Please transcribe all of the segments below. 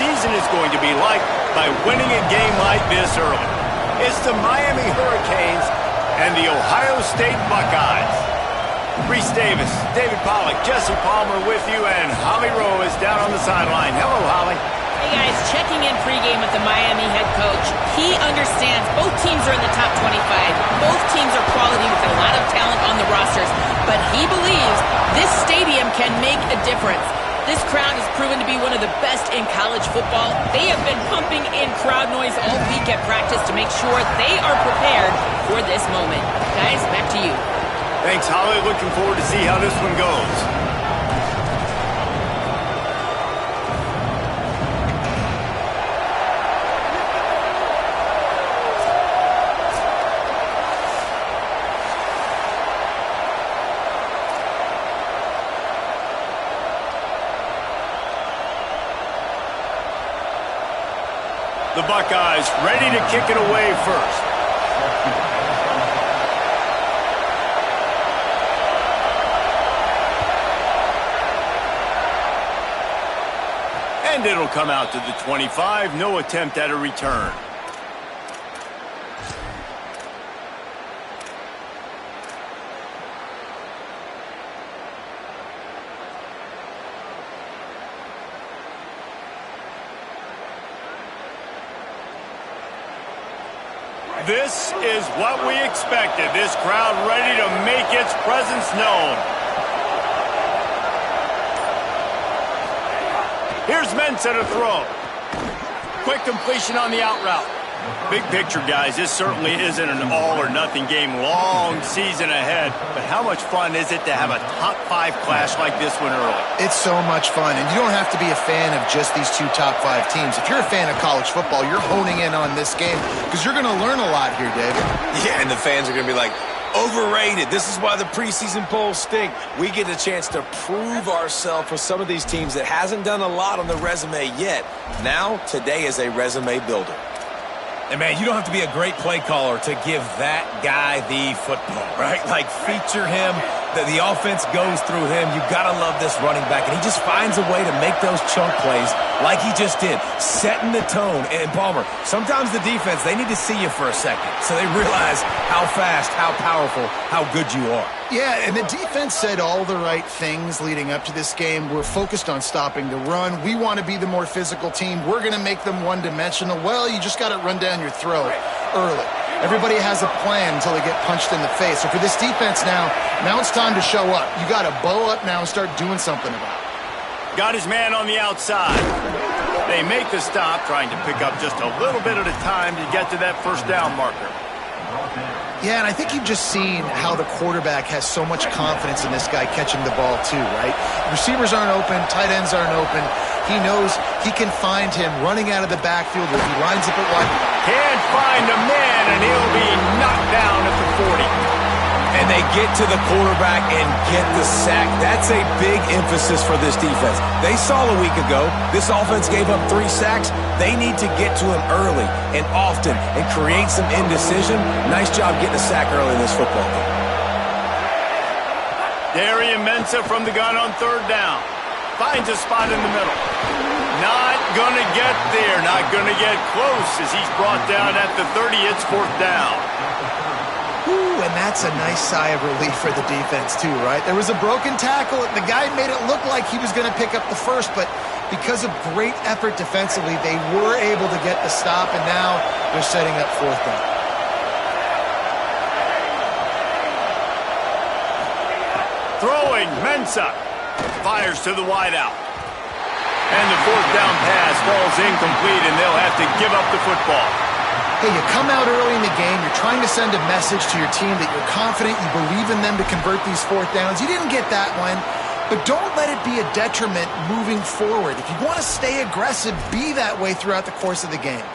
season is going to be like by winning a game like this early. It's the Miami Hurricanes and the Ohio State Buckeyes. Reese Davis, David Pollack, Jesse Palmer with you, and Holly Rowe is down on the sideline. Hello, Holly. Hey guys, checking in pregame with the Miami head coach. He understands both teams are in the top 25. Both teams are quality with a lot of talent on the rosters. But he believes this stadium can make a difference. This crowd has proven to be one of the best in college football. They have been pumping in crowd noise all week at practice to make sure they are prepared for this moment. Guys, back to you. Thanks, Holly. Looking forward to see how this one goes. The Buckeyes ready to kick it away first. And it'll come out to the 25. No attempt at a return. This is what we expected. This crowd ready to make its presence known. Here's Mensah to throw. Quick completion on the out route. Big picture, guys, this certainly isn't an all-or-nothing game. Long season ahead. But how much fun is it to have a top-5 clash like this one early? It's so much fun, and you don't have to be a fan of just these two top-5 teams. If you're a fan of college football, you're honing in on this game because you're going to learn a lot here, David. Yeah, and the fans are going to be like, overrated. This is why the preseason polls stink. We get a chance to prove ourselves for some of these teams that hasn't done a lot on the resume yet. Now, today is a resume builder. And, man, you don't have to be a great play caller to give that guy the football, right? Like, feature him. The offense goes through him. You got to love this running back. And he just finds a way to make those chunk plays like he just did, setting the tone. And, Palmer, sometimes the defense, they need to see you for a second so they realize how fast, how powerful, how good you are. Yeah, and the defense said all the right things leading up to this game. We're focused on stopping the run. We want to be the more physical team. We're going to make them one-dimensional. Well, you just got to run down your throat early. Everybody has a plan until they get punched in the face. So for this defense now it's time to show up. You got to bow up now and start doing something about it. Got his man on the outside. They make the stop, trying to pick up just a little bit at a time to get to that first down marker. Yeah, and I think you've just seen how the quarterback has so much confidence in this guy catching the ball too, right? Receivers aren't open, tight ends aren't open. He knows he can find him running out of the backfield if he lines up at wide. Can't find a man, and he'll be knocked down at the 40. And they get to the quarterback and get the sack. That's a big emphasis for this defense. They saw a week ago, this offense gave up 3 sacks. They need to get to him early and often and create some indecision. Nice job getting a sack early in this football game. Darian Mensah from the gun on third down. Finds a spot in the middle. Not going to get there. Not going to get close as he's brought down at the 30. It's fourth down. Ooh, and that's a nice sigh of relief for the defense too, right? There was a broken tackle. The guy made it look like he was going to pick up the first, but because of great effort defensively, they were able to get the stop, and now they're setting up fourth down. Throwing, Mensah fires to the wideout. And the fourth down pass falls incomplete, and they'll have to give up the football. Hey, you come out early in the game, you're trying to send a message to your team that you're confident, you believe in them to convert these fourth downs. You didn't get that one, but don't let it be a detriment moving forward. If you want to stay aggressive, be that way throughout the course of the game.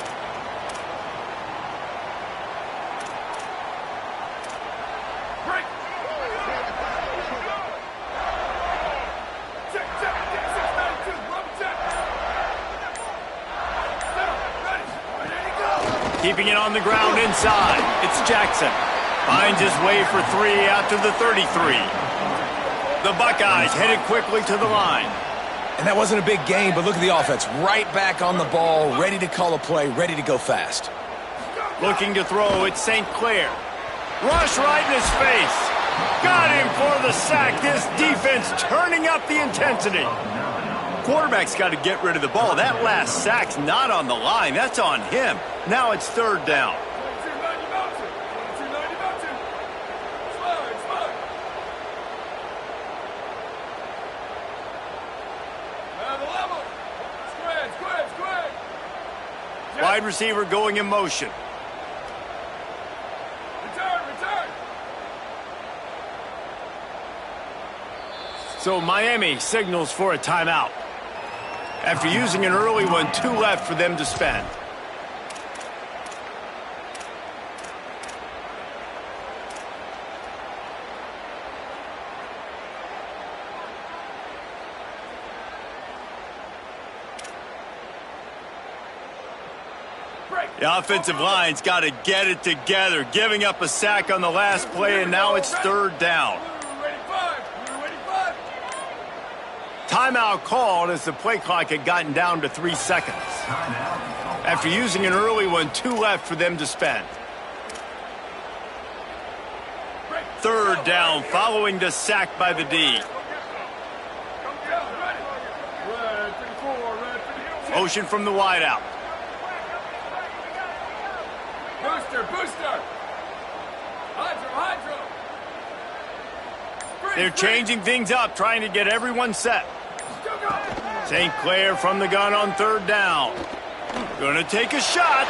Keeping it on the ground inside. It's Jackson. Finds his way for 3 out to the 33. The Buckeyes headed quickly to the line. And that wasn't a big gain, but look at the offense. Right back on the ball, ready to call a play, ready to go fast. Looking to throw, it's St. Clair. Rush right in his face. Got him for the sack. This defense turning up the intensity. Quarterback's got to get rid of the ball. That last sack's not on the line. That's on him. Now it's third down. Wide receiver going in motion. Return. So Miami signals for a timeout. After using an early one, 2 left for them to spend. The offensive line's got to get it together, giving up a sack on the last play, and now it's third down. Timeout called as the play clock had gotten down to 3 seconds. After using an early one, 2 left for them to spend. Third down following the sack by the D. Motion from the wideout. Booster. Hydro. They're changing things up, trying to get everyone set. St. Clair from the gun on third down. Gonna take a shot.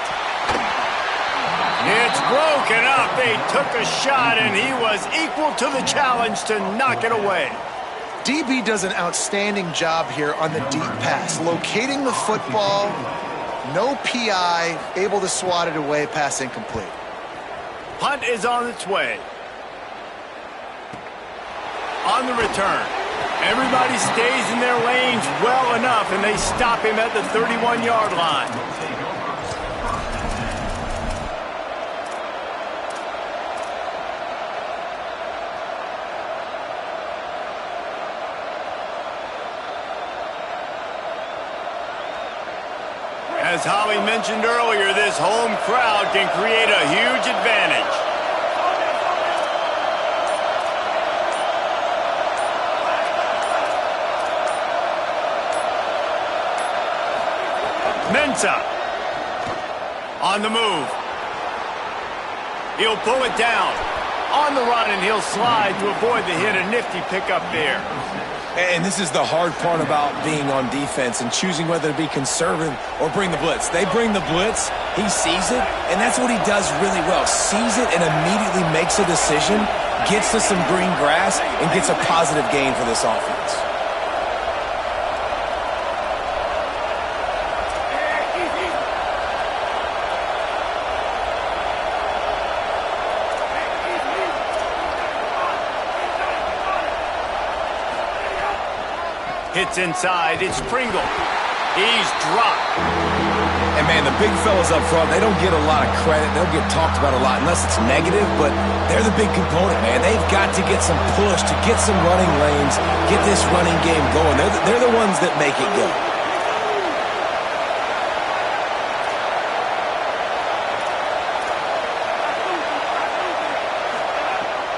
It's broken up. They took a shot, and he was equal to the challenge to knock it away. DB does an outstanding job here on the deep pass, locating the football. No PI, able to swat it away, pass incomplete. Punt is on its way. On the return, everybody stays in their lanes well enough, and they stop him at the 31-yard line. As Holly mentioned earlier, this home crowd can create a huge advantage. Mensah on the move. He'll pull it down. On the run, and he'll slide to avoid the hit. A nifty pickup there. And this is the hard part about being on defense and choosing whether to be conservative or bring the blitz. They bring the blitz, he sees it, and that's what he does really well. Sees it and immediately makes a decision, gets to some green grass, and gets a positive gain for this offense. Hits inside, it's Pringle. He's dropped. And man, the big fellas up front, they don't get a lot of credit. They'll get talked about a lot unless it's negative, but they're the big component, man. They've got to get some push, to get some running lanes, get this running game going. They're the ones that make it go.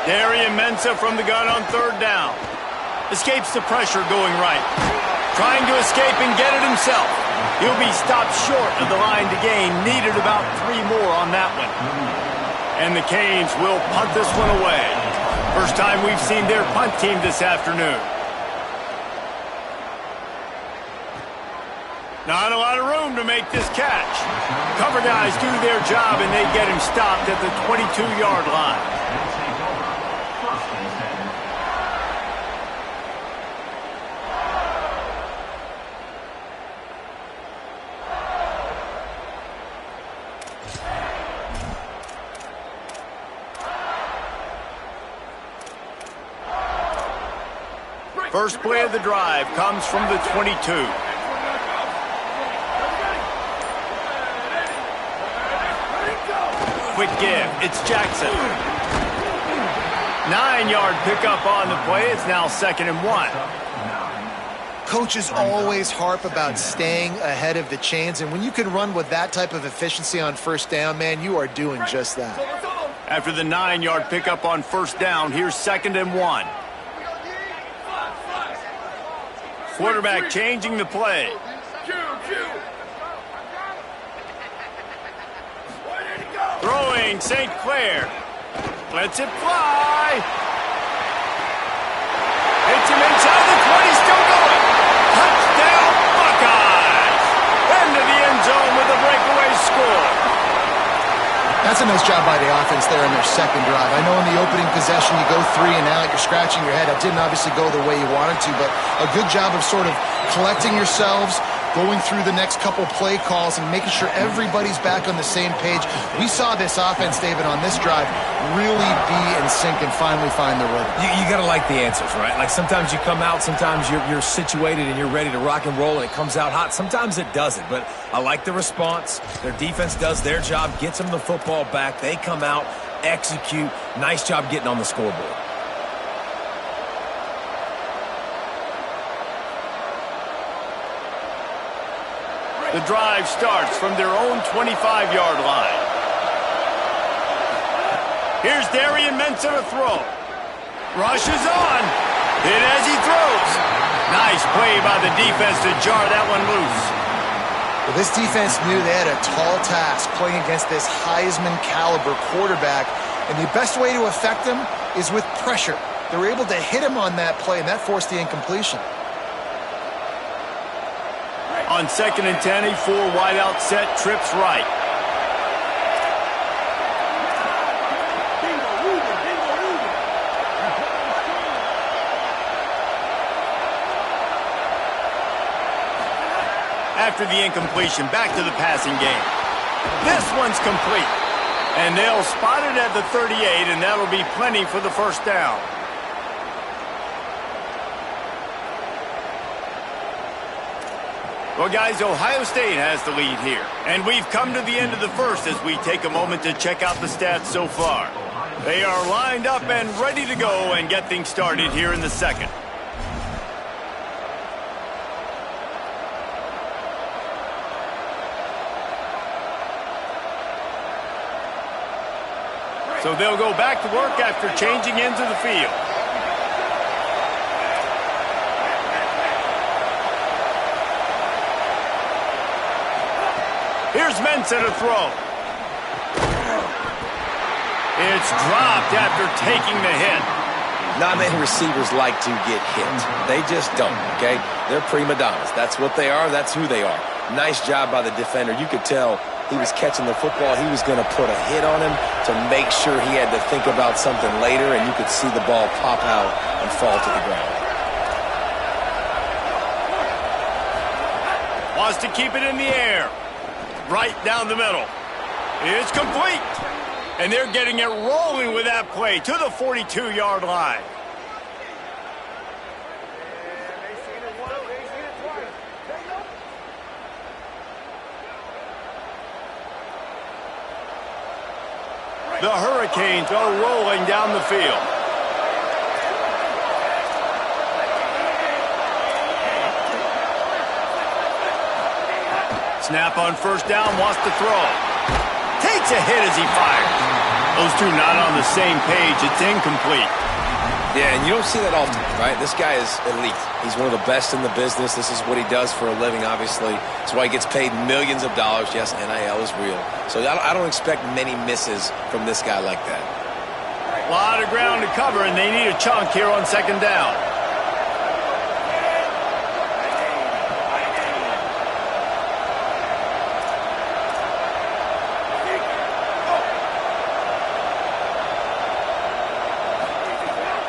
Darian Mensah from the gun on third down. Escapes the pressure going right. Trying to escape and get it himself. He'll be stopped short of the line to gain. Needed about 3 more on that one. And the Canes will punt this one away. First time we've seen their punt team this afternoon. Not a lot of room to make this catch. Cover guys do their job, and they get him stopped at the 22-yard line. First play of the drive comes from the 22. Quick give. It's Jackson. 9-yard pickup on the play. It's now 2nd and 1. Coaches always harp about staying ahead of the chains, and when you can run with that type of efficiency on first down, man, you are doing just that. After the 9-yard pickup on first down, here's 2nd and 1. Quarterback changing the play. Throwing St. Clair. Lets it fly. Hits him inside the 20, still going. Touchdown, Buckeyes. Into the end zone with a breakaway score. That's a nice job by the offense there in their second drive. I know in the opening possession you go 3 and out, you're scratching your head. It didn't obviously go the way you wanted to, but a good job of sort of collecting yourselves, going through the next couple play calls and making sure everybody's back on the same page. We saw this offense, David, on this drive really be in sync and finally find the rhythm. You got to like the answers, right? Like sometimes you come out, sometimes you're situated and you're ready to rock and roll and it comes out hot. Sometimes it doesn't, but I like the response. Their defense does their job, gets them the football back. They come out, execute. Nice job getting on the scoreboard. The drive starts from their own 25-yard line. Here's Darian Mensah to throw. Rushes on. Hit as he throws. Nice play by the defense to jar that one loose. Well, this defense knew they had a tall task playing against this Heisman-caliber quarterback, and the best way to affect him is with pressure. They were able to hit him on that play, and that forced the incompletion. On 2nd and 10, a 4-wideout set, trips right. After the incompletion, back to the passing game. This one's complete. And they'll spot it at the 38, and that'll be plenty for the first down. Well, guys, Ohio State has the lead here. And we've come to the end of the first as we take a moment to check out the stats so far. They are lined up and ready to go and get things started here in the second. So they'll go back to work after changing into the field. Here's Mensah to throw. It's dropped after taking the hit. Not many receivers like to get hit. They just don't, okay? They're prima donnas. That's what they are. That's who they are. Nice job by the defender. You could tell he was catching the football. He was going to put a hit on him to make sure he had to think about something later, and you could see the ball pop out and fall to the ground. Wants to keep it in the air. Right down the middle. It's complete. And they're getting it rolling with that play to the 42-yard line. The Hurricanes are rolling down the field. Snap on first down, wants to throw. Takes a hit as he fires. Those two not on the same page. It's incomplete. Yeah, and you don't see that often, right? This guy is elite. He's one of the best in the business. This is what he does for a living, obviously. That's why he gets paid millions of dollars. Yes, NIL is real. So I don't expect many misses from this guy like that. A lot of ground to cover, and they need a chunk here on second down.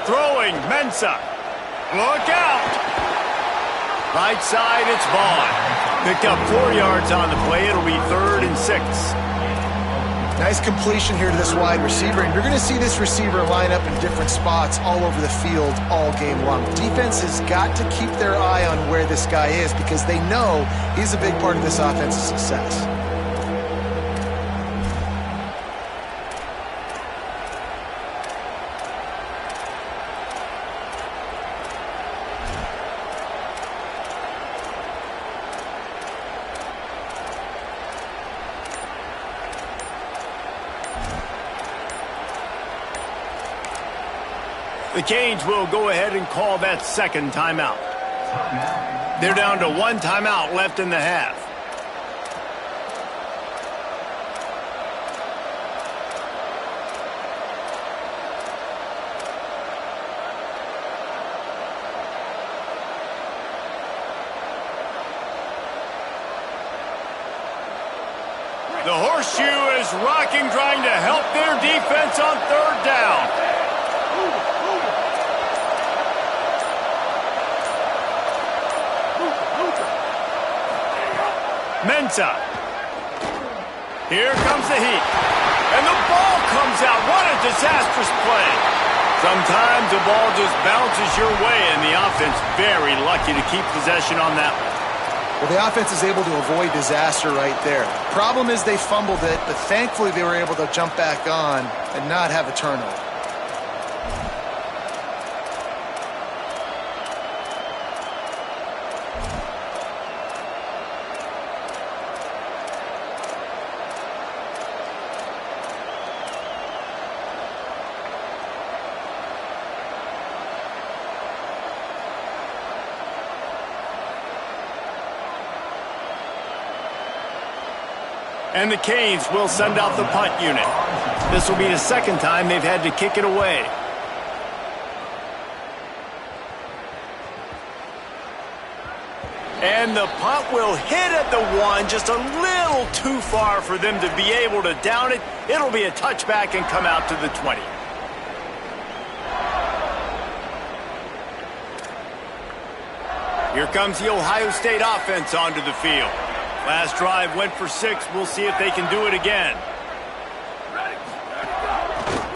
Throwing, Mensah. Look out. Right side, it's Vaughn. Picked up 4 yards on the play. It'll be 3rd and 6. Nice completion here to this wide receiver, and you're going to see this receiver line up in different spots all over the field all game long. Defense has got to keep their eye on where this guy is because they know he's a big part of this offense's success. The Canes will go ahead and call that second timeout. They're down to one timeout left in the half. The horseshoe is rocking, trying to help their defense on third down. Mensah. Here comes the heat. And the ball comes out. What a disastrous play. Sometimes the ball just bounces your way, and the offense very lucky to keep possession on that one. Well, the offense is able to avoid disaster right there. Problem is they fumbled it, but thankfully they were able to jump back on and not have a turnover. And the Canes will send out the punt unit. This will be the second time they've had to kick it away. And the punt will hit at the one, just a little too far for them to be able to down it. It'll be a touchback and come out to the 20. Here comes the Ohio State offense onto the field. Last drive went for 6. We'll see if they can do it again.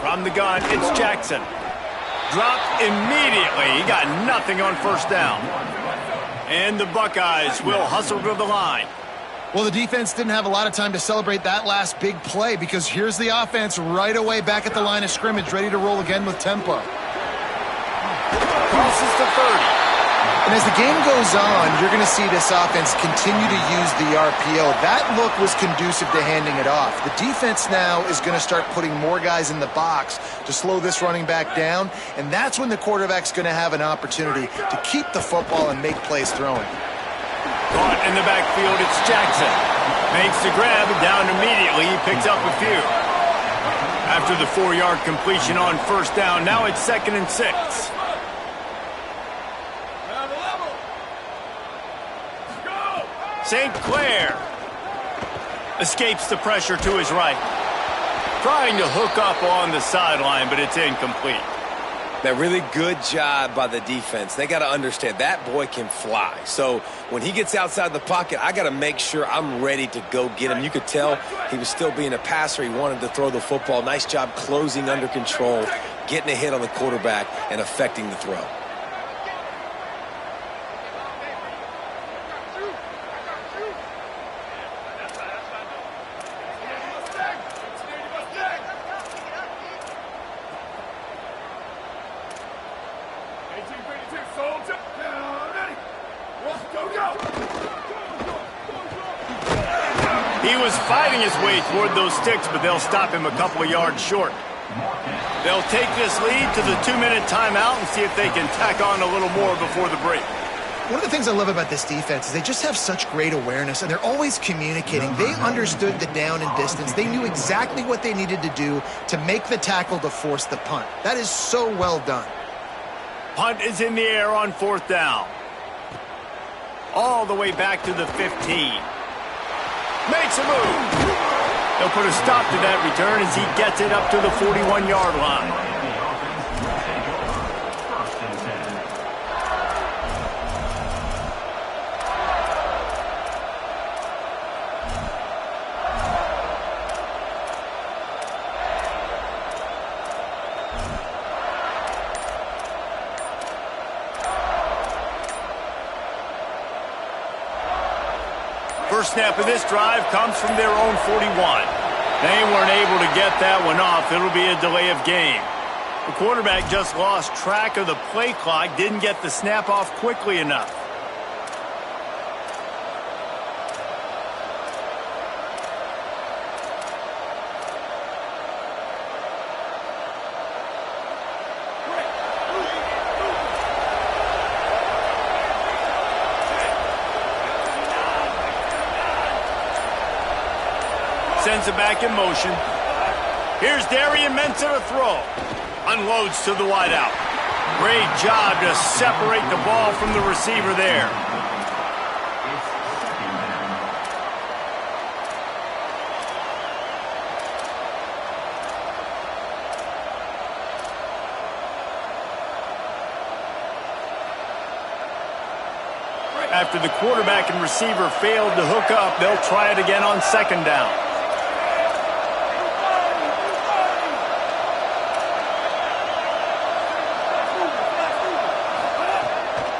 From the gun, it's Jackson. Dropped immediately. He got nothing on first down. And the Buckeyes will hustle to the line. Well, the defense didn't have a lot of time to celebrate that last big play because here's the offense right away back at the line of scrimmage, ready to roll again with tempo. Crosses to 30. And as the game goes on, you're going to see this offense continue to use the RPO. That look was conducive to handing it off. The defense now is going to start putting more guys in the box to slow this running back down, and that's when the quarterback's going to have an opportunity to keep the football and make plays throwing. Caught in the backfield, it's Jackson. Makes the grab, down immediately. He picks up a few. After the 4-yard completion on first down, now it's 2nd and 6. St. Clair escapes the pressure to his right. Trying to hook up on the sideline, but it's incomplete. That really good job by the defense. They got to understand that boy can fly. So when he gets outside the pocket, I got to make sure I'm ready to go get him. You could tell he was still being a passer. He wanted to throw the football. Nice job closing under control, getting a hit on the quarterback, and affecting the throw. He was fighting his way toward those sticks, but they'll stop him a couple of yards short. They'll take this lead to the 2-minute timeout and see if they can tack on a little more before the break. One of the things I love about this defense is they just have such great awareness, and they're always communicating. They understood the down and distance. They knew exactly what they needed to do to make the tackle to force the punt. That is so well done. Punt is in the air on 4th down. All the way back to the 15. Makes a move. They'll put a stop to that return as he gets it up to the 41-yard line. First snap of this drive comes from their own 41. They weren't able to get that one off. It'll be a delay of game. The quarterback just lost track of the play clock, didn't get the snap off quickly enough. sends it back in motion. Here's Darian Mensah to throw. Unloads to the wideout. Great job to separate the ball from the receiver there. After the quarterback and receiver failed to hook up, they'll try it again on second down.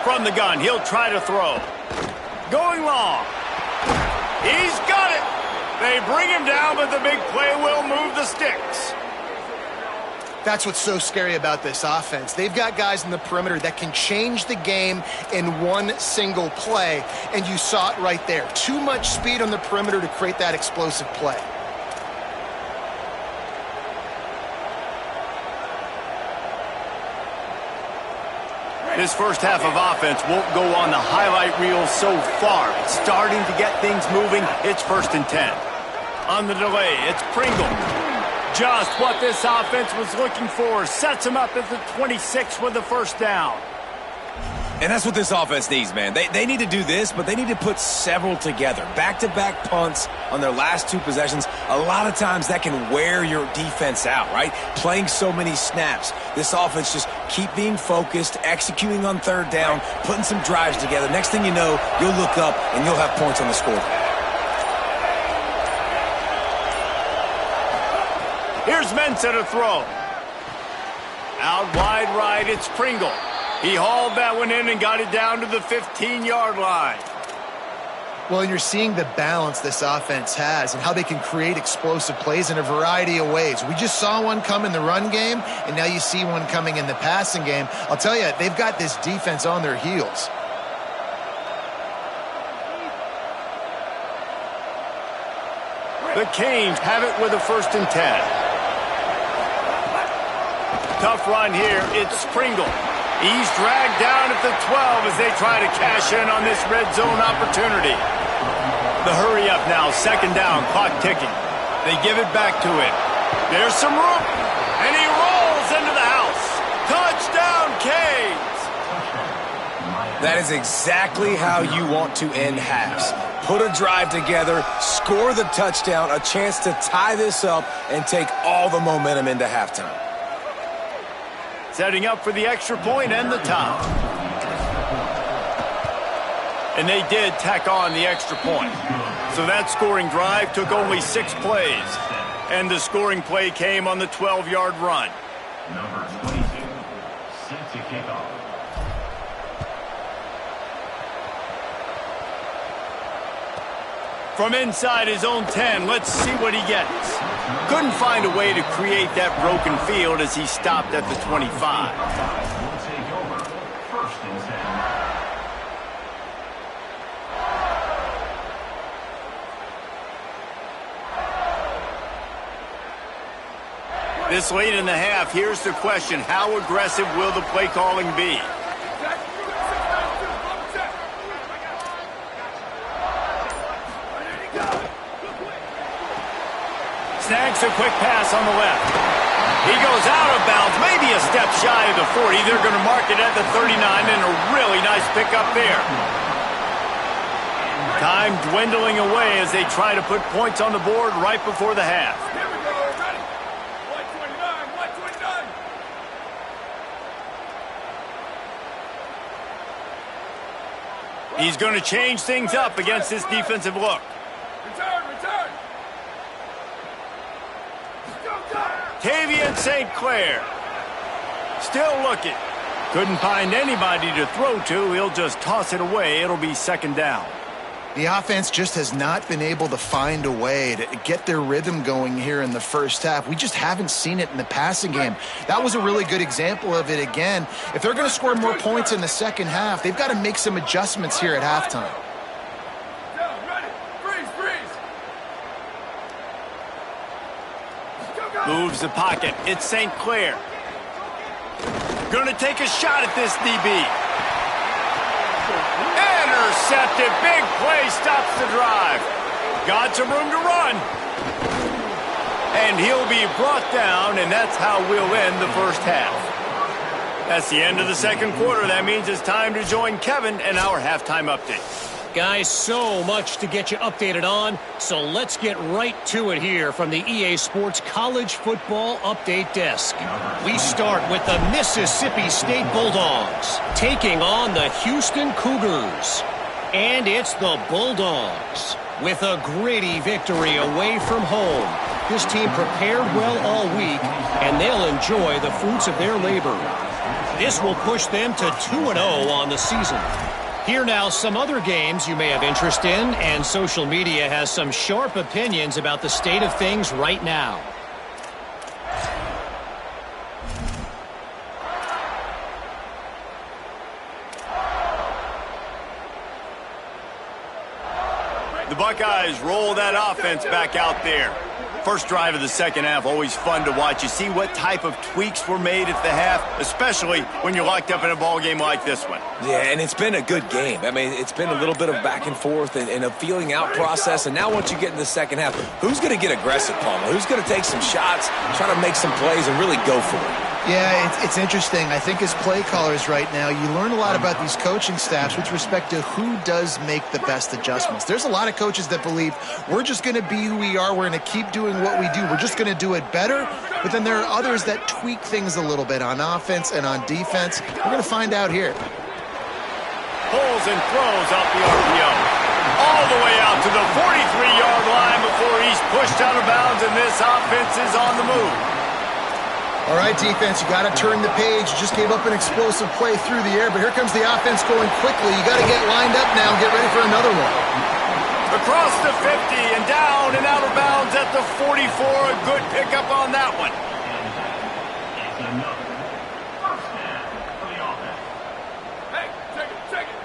From the gun, he'll try to throw. Going long. He's got it. They bring him down, but the big play will move the sticks. That's what's so scary about this offense. They've got guys in the perimeter that can change the game in one single play, and you saw it right there. Too much speed on the perimeter to create that explosive play. This first half of offense won't go on the highlight reel so far. It's starting to get things moving. It's 1st and 10. On the delay, it's Pringle. Just what this offense was looking for. Sets him up at the 26 with the first down. And that's what this offense needs, man. They need to do this, but they need to put several together. Back-to-back punts on their last 2 possessions. A lot of times that can wear your defense out, right? Playing so many snaps. This offense just keep being focused, executing on 3rd down, putting some drives together. Next thing you know, you'll look up and you'll have points on the scoreboard. Here's Mensah to throw. Out wide right, it's Pringle. He hauled that one in and got it down to the 15-yard line. Well, and you're seeing the balance this offense has and how they can create explosive plays in a variety of ways. We just saw one come in the run game, and now you see one coming in the passing game. I'll tell you, they've got this defense on their heels. The Canes have it with a 1st and 10. Tough run here. It's Pringle. He's dragged down at the 12 as they try to cash in on this red zone opportunity. The hurry up now, 2nd down, clock ticking. They give it back to him. There's some room, and he rolls into the house. Touchdown, Canes! That is exactly how you want to end halves. Put a drive together, score the touchdown, a chance to tie this up, and take all the momentum into halftime. Setting up for the extra point and the tie. And they did tack on the extra point. So that scoring drive took only 6 plays. And the scoring play came on the 12-yard run. Number 22, set to kick off. From inside his own 10, let's see what he gets. Couldn't find a way to create that broken field as he stopped at the 25. Will take over 1st and 10. This late in the half, here's the question. How aggressive will the play calling be? Snags a quick pass on the left. He goes out of bounds, maybe a step shy of the 40. They're going to mark it at the 39, and a really nice pickup there. Time dwindling away as they try to put points on the board right before the half. Here we go, ready. 129, 129. He's going to change things up against this defensive look. Return, return. Tavian St. Clair. Still looking. Couldn't find anybody to throw to. He'll just toss it away. It'll be 2nd down. The offense just has not been able to find a way to get their rhythm going here in the first half. We just haven't seen it in the passing game. That was a really good example of it again. If they're going to score more points in the second half, they've got to make some adjustments here at halftime. Down, ready. Freeze, freeze. Moves the pocket. It's St. Clair. Going to take a shot at this DB. Intercepted. Big play stops the drive. Got some room to run. And he'll be brought down, and that's how we'll end the first half. That's the end of the second quarter. That means it's time to join Kevin in our halftime update. Guys, so much to get you updated on, so let's get right to it here from the EA Sports College Football Update Desk. We start with the Mississippi State Bulldogs taking on the Houston Cougars. And it's the Bulldogs with a gritty victory away from home. This team prepared well all week, and they'll enjoy the fruits of their labor. This will push them to 2-0 on the season. Here now, some other games you may have interest in, and social media has some sharp opinions about the state of things right now. The Buckeyes roll that offense back out there. First drive of the second half, always fun to watch. You see what type of tweaks were made at the half, especially when you're locked up in a ball game like this one. Yeah, and it's been a good game. I mean, it's been a little bit of back and forth and a feeling out process. And now once you get in the second half, who's going to get aggressive, Palmer? Who's going to take some shots, try to make some plays, and really go for it? Yeah, it's interesting. I think as play callers right now, you learn a lot about these coaching staffs with respect to who does make the best adjustments. There's a lot of coaches that believe we're just going to be who we are. We're going to keep doing what we do. We're just going to do it better. But then there are others that tweak things a little bit on offense and on defense. We're going to find out here. Pulls and throws out the RPO. All the way out to the 43-yard line before he's pushed out of bounds, and this offense is on the move. All right, defense, you got to turn the page. You just gave up an explosive play through the air, but here comes the offense going quickly. You got to get lined up now and get ready for another one. Across the 50 and down and out of bounds at the 44. A good pickup on that one. It's another first down for the offense. Hey, check it, check it.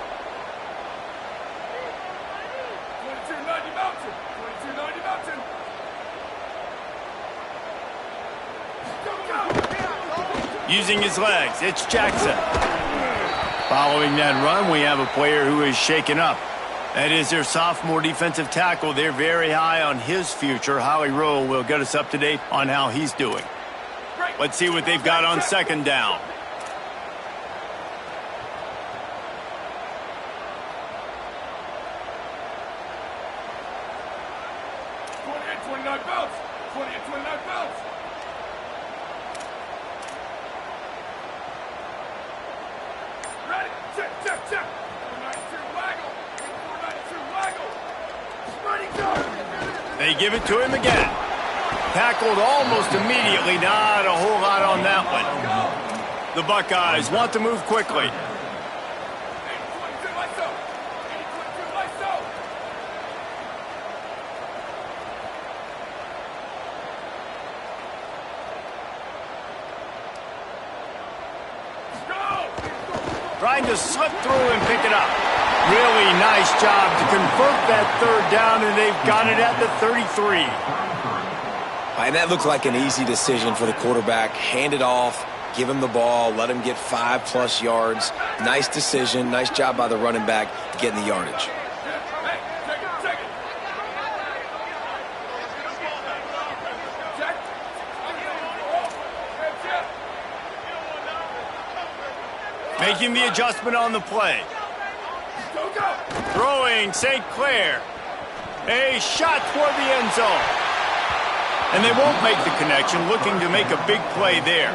22-90 Mountain. 22-90 Mountain. Using his legs, it's Jackson. Following that run, we have a player who is shaken up. That is their sophomore defensive tackle. They're very high on his future. Howie Rowe will get us up to date on how he's doing. Let's see what they've got on second down. They give it to him again. Tackled almost immediately. Not a whole lot on that one. The Buckeyes want to move quickly. Trying to slip through and pick it up. Really nice job to convert that third down, and they've got it at the 33. And that looked like an easy decision for the quarterback. Hand it off, give him the ball, let him get 5+ yards. Nice decision. Nice job by the running back getting the yardage. Making the adjustment on the play. Throwing St. Clair. A shot toward the end zone. And they won't make the connection, looking to make a big play there.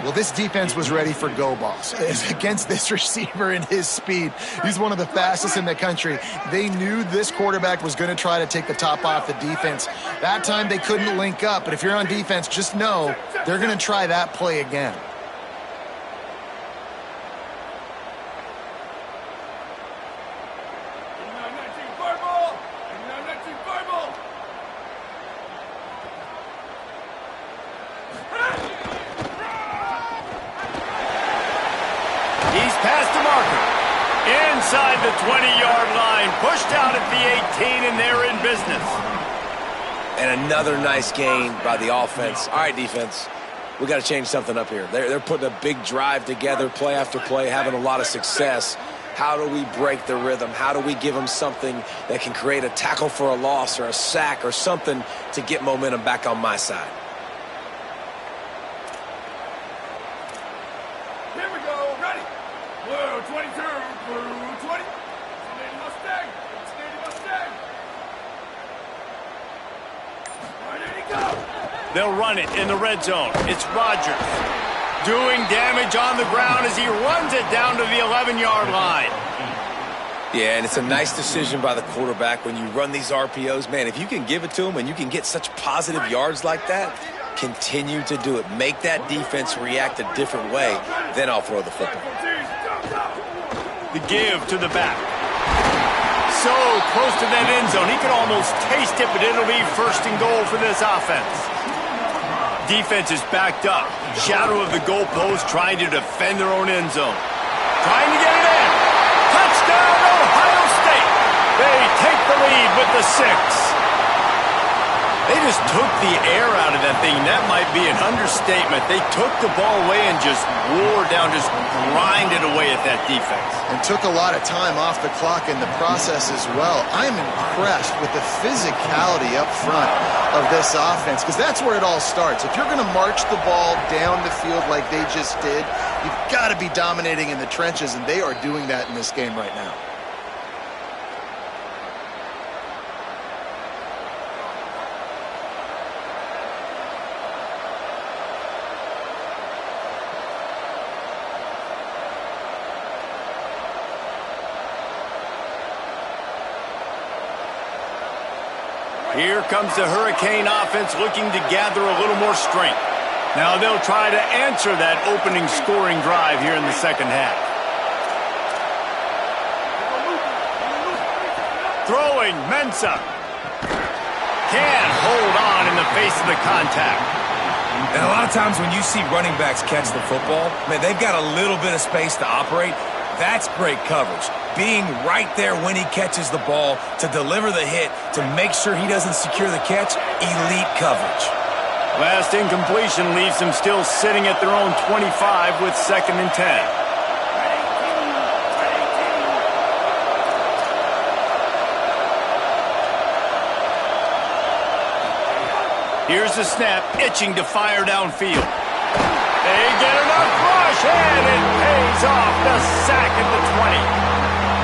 Well, this defense was ready for go balls. Against this receiver and his speed, he's one of the fastest in the country. They knew this quarterback was going to try to take the top off the defense. That time they couldn't link up, but if you're on defense, just know they're going to try that play again. Inside the 20-yard line, pushed out at the 18, and they're in business. And another nice gain by the offense. All right, defense, we got to change something up here. They're putting a big drive together, play after play, having a lot of success. How do we break the rhythm? How do we give them something that can create a tackle for a loss or a sack or something to get momentum back on my side? Here we go. Ready. Blue 22. Blue 20. Lady Mustang. Lady Mustang. Ready to go. They'll run it in the red zone. It's Rodgers doing damage on the ground as he runs it down to the 11-yard line. Yeah, and it's a nice decision by the quarterback when you run these RPOs. Man, if you can give it to him and you can get such positive yards like that, continue to do it. Make that defense react a different way. Then I'll throw the football. The give to the back. So close to that end zone. He could almost taste it, but it'll be first and goal for this offense. Defense is backed up. Shadow of the goalpost trying to defend their own end zone. Trying to get it in. Touchdown, Ohio State. They take the lead with the 6. They just took the air out of that thing. That might be an understatement. They took the ball away and just wore down, just grinded away at that defense. And took a lot of time off the clock in the process as well. I'm impressed with the physicality up front of this offense, because that's where it all starts. If you're going to march the ball down the field like they just did, you've got to be dominating in the trenches, and they are doing that in this game right now. Here comes the Hurricane offense looking to gather a little more strength. Now they'll try to answer that opening scoring drive here in the second half. Throwing, Mensah. Can't hold on in the face of the contact. And a lot of times when you see running backs catch the football, man, they've got a little bit of space to operate. That's great coverage. Being right there when he catches the ball to deliver the hit, to make sure he doesn't secure the catch, elite coverage. Last incompletion leaves them still sitting at their own 25 with 2nd and 10. Here's the snap, itching to fire downfield. They get enough rush, and it pays off. The sack at the 20.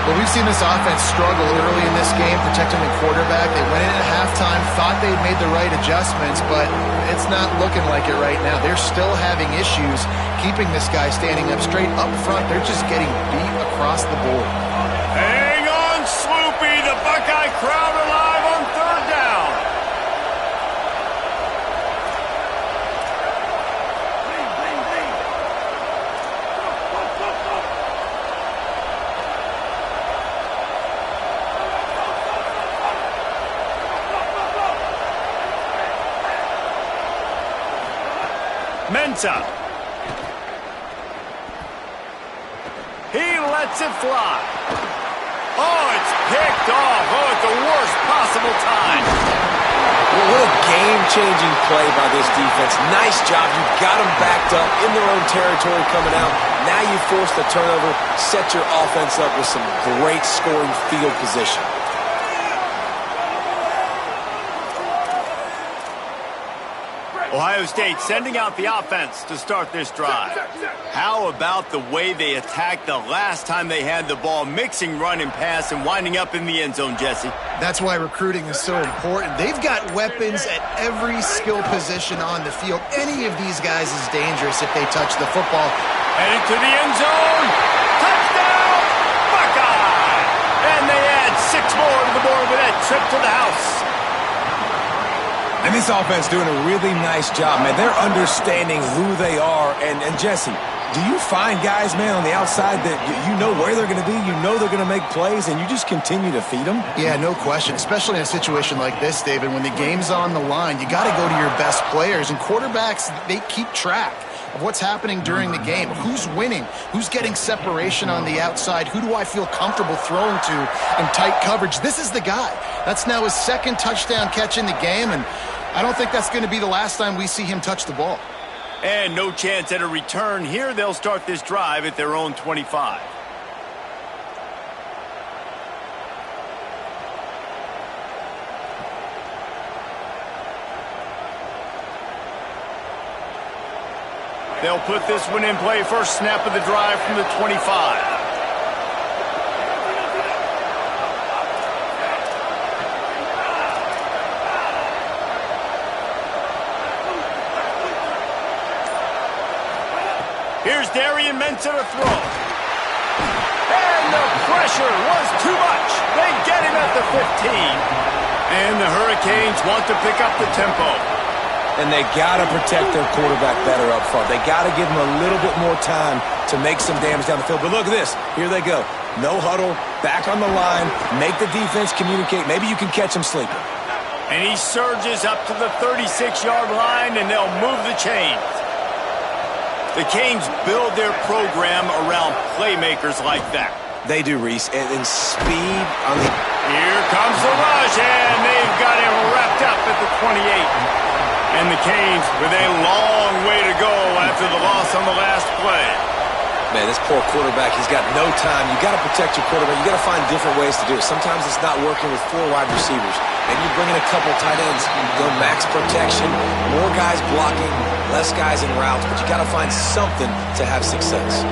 Well, we've seen this offense struggle early in this game protecting the quarterback. They went in at halftime, thought they'd made the right adjustments, but it's not looking like it right now. They're still having issues keeping this guy standing up straight up front. They're just getting beat across the board. Hang on, Swoopy. The Buckeye crowd alive on 3rd down. Mensah. He lets it fly. Oh, it's picked off. Oh, at the worst possible time. Well, what a game-changing play by this defense. Nice job. You've got them backed up in their own territory coming out. Now you force the turnover, set your offense up with some great scoring field position. Ohio State sending out the offense to start this drive. How about the way they attacked the last time they had the ball, mixing run and pass and winding up in the end zone, Jesse? That's why recruiting is so important. They've got weapons at every skill position on the field. Any of these guys is dangerous if they touch the football. Headed to the end zone. Touchdown, Buckeye! And they add 6 more to the board with that trip to the house. And this offense doing a really nice job, man. They're understanding who they are. And Jesse, do you find guys, man, on the outside that you know where they're going to be, you know they're going to make plays, and you just continue to feed them? Yeah, no question, especially in a situation like this, David. When the game's on the line, you got to go to your best players. And quarterbacks, they keep track of what's happening during the game. Who's winning? Who's getting separation on the outside? Who do I feel comfortable throwing to in tight coverage? This is the guy. That's now his 2nd touchdown catch in the game, and I don't think that's going to be the last time we see him touch the ball. And no chance at a return here. They'll start this drive at their own 25. They'll put this one in play first snap of the drive from the 25. Here's Darian Mensah to throw. And the pressure was too much. They get him at the 15. And the Hurricanes want to pick up the tempo. And they got to protect their quarterback better up front. They got to give him a little bit more time to make some damage down the field. But look at this. Here they go. No huddle, back on the line, make the defense communicate. Maybe you can catch him sleeping. And he surges up to the 36-yard line, and they'll move the chains. The Canes build their program around playmakers like that. They do, Reese. And speed on the... Here comes the rush, and they've got him wrapped up at the 28. And the Canes with a long way to go after the loss on the last play. Man, this poor quarterback, he's got no time. You got to protect your quarterback. You got to find different ways to do it. Sometimes it's not working with 4 wide receivers. Maybe you bring in a couple tight ends, go max protection, more guys blocking, less guys in routes, but you got to find something to have success.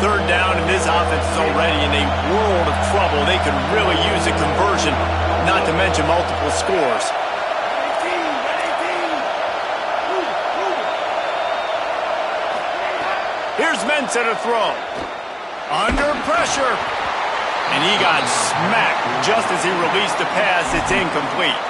Third down, and this offense is already in a world of trouble. They could really use a conversion, not to mention multiple scores. Here's Mensah to throw. Under pressure. And he got smacked just as he released the pass. It's incomplete.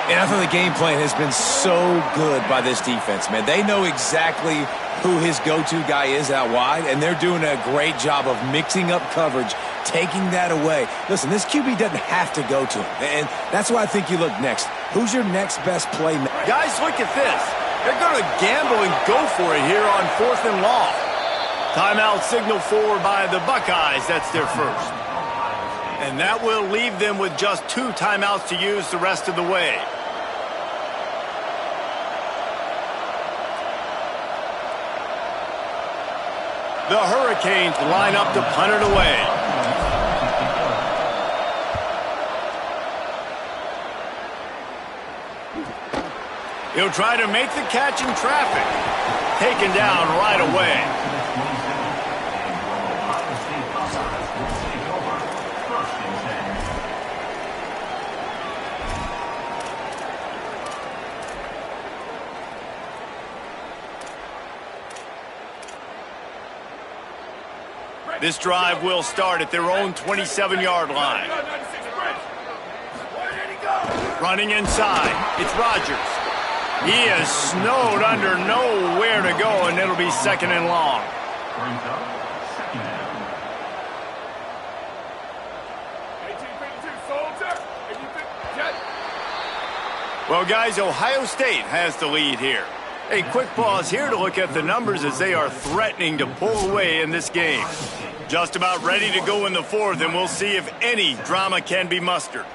And I thought the game plan has been so good by this defense, man. They know exactly who his go-to guy is out wide, and they're doing a great job of mixing up coverage, taking that away. Listen, this QB doesn't have to go to him, and that's why I think you look next. Who's your next best play? Guys, look at this. They're going to gamble and go for it here on 4th and long. Timeout signal forward by the Buckeyes. That's their first. And that will leave them with just 2 timeouts to use the rest of the way. The Hurricanes line up to punt it away. He'll try to make the catch in traffic. Taken down right away. This drive will start at their own 27-yard line. Running inside, it's Rodgers. He is snowed under, nowhere to go, and it'll be 2nd and long. Well, guys, Ohio State has the lead here. A quick pause here to look at the numbers as they are threatening to pull away in this game. Just about ready to go in the 4th, and we'll see if any drama can be mustered.